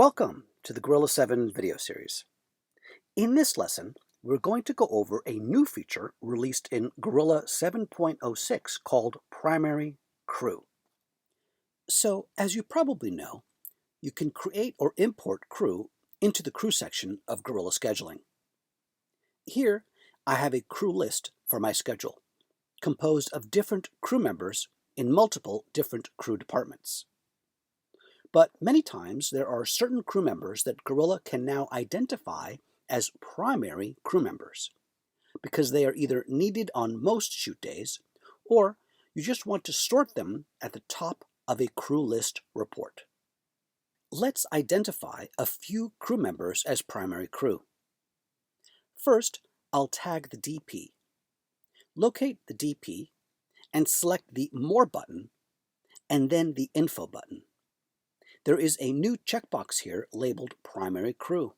Welcome to the Gorilla 7 video series. In this lesson, we're going to go over a new feature released in Gorilla 7.06 called Primary Crew. So, as you probably know, you can create or import crew into the crew section of Gorilla Scheduling. Here, I have a crew list for my schedule, composed of different crew members in multiple different crew departments. But many times there are certain crew members that Gorilla can now identify as primary crew members because they are either needed on most shoot days or you just want to sort them at the top of a crew list report. Let's identify a few crew members as primary crew. First, I'll tag the DP. Locate the DP and select the More button and then the Info button. There is a new checkbox here labeled Primary Crew.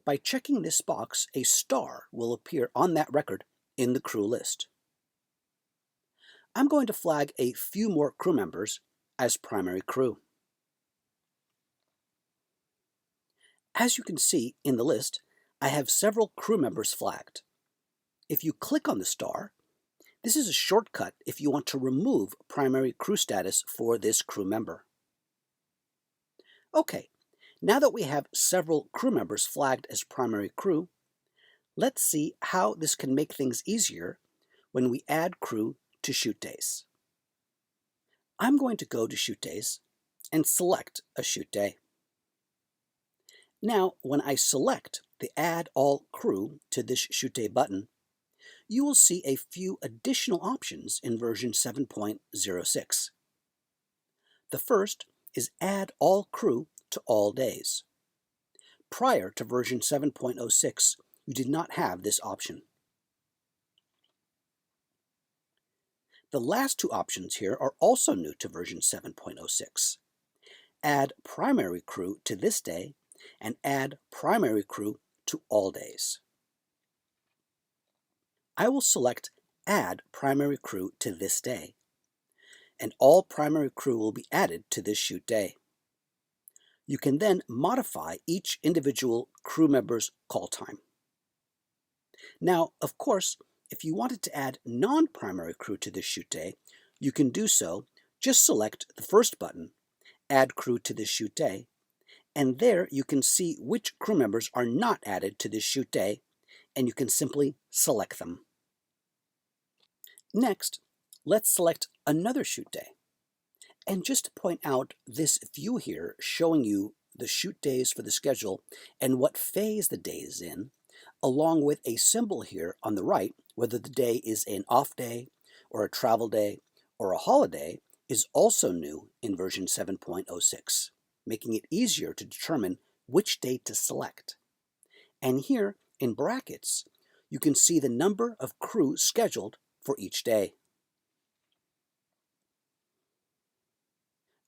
By checking this box, a star will appear on that record in the crew list. I'm going to flag a few more crew members as primary crew. As you can see in the list, I have several crew members flagged. If you click on the star, this is a shortcut if you want to remove primary crew status for this crew member. Okay, now that we have several crew members flagged as primary crew, let's see how this can make things easier when we add crew to shoot days. I'm going to go to shoot days and select a shoot day. Now, when I select the Add All Crew to this shoot day button, you will see a few additional options in version 7.06. The first is Add All Crew to all days. Prior to version 7.06, you did not have this option. The last two options here are also new to version 7.06. Add primary crew to this day and add primary crew to all days. I will select Add primary crew to this day, and all primary crew will be added to this shoot day. You can then modify each individual crew member's call time. Now, of course, if you wanted to add non-primary crew to this shoot day, you can do so. Just select the first button, Add Crew to this shoot day, and there you can see which crew members are not added to this shoot day, and you can simply select them. Next, let's select another shoot day. And just to point out this view here showing you the shoot days for the schedule and what phase the day is in, along with a symbol here on the right, whether the day is an off day or a travel day or a holiday, is also new in version 7.06, making it easier to determine which day to select. And here in brackets, you can see the number of crew scheduled for each day.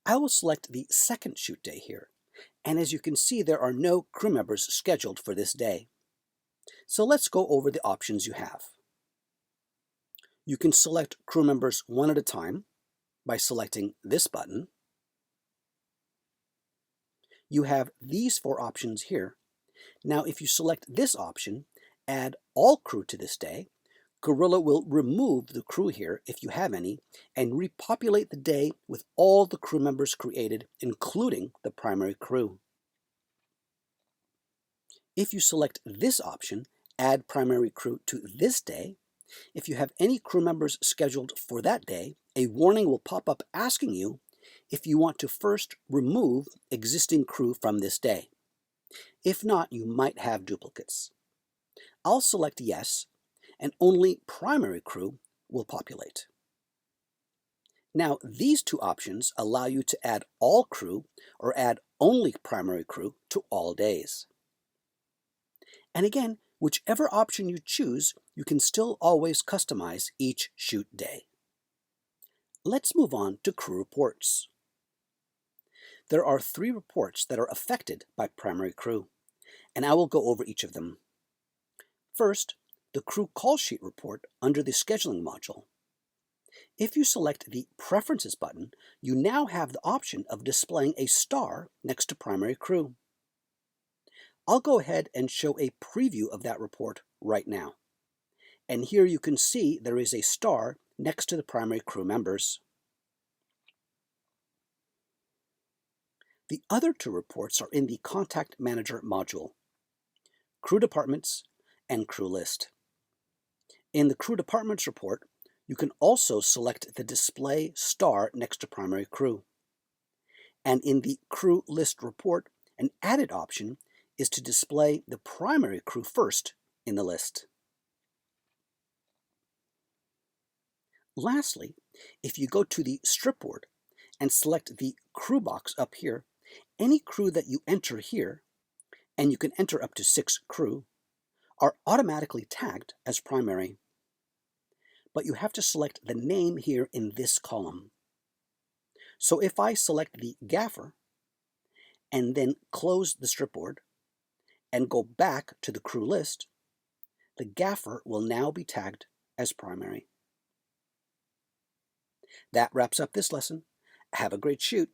I will select the second shoot day here, and as you can see, there are no crew members scheduled for this day. So let's go over the options you have. You can select crew members one at a time by selecting this button. You have these four options here. Now, if you select this option, Add All Crew to this day, Gorilla will remove the crew here, if you have any, and repopulate the day with all the crew members created, including the primary crew. If you select this option, Add Primary Crew to this day, if you have any crew members scheduled for that day, a warning will pop up asking you if you want to first remove existing crew from this day. If not, you might have duplicates. I'll select yes, and only primary crew will populate. Now, these two options allow you to add all crew or add only primary crew to all days. And again, whichever option you choose, you can still always customize each shoot day. Let's move on to crew reports. There are 3 reports that are affected by primary crew, and I will go over each of them. First, the crew call sheet report under the scheduling module. If you select the Preferences button, you now have the option of displaying a star next to Primary Crew. I'll go ahead and show a preview of that report right now. And here you can see there is a star next to the Primary Crew members. The other two reports are in the Contact Manager module, Crew Departments and Crew List. In the Crew Departments report, you can also select the display star next to Primary Crew. And in the Crew List report, an added option is to display the Primary Crew first in the list. Lastly, if you go to the strip board and select the crew box up here, any crew that you enter here, and you can enter up to 6 crew, are automatically tagged as primary. But you have to select the name here in this column. So if I select the gaffer and then close the strip board and go back to the crew list, the gaffer will now be tagged as primary. That wraps up this lesson. Have a great shoot.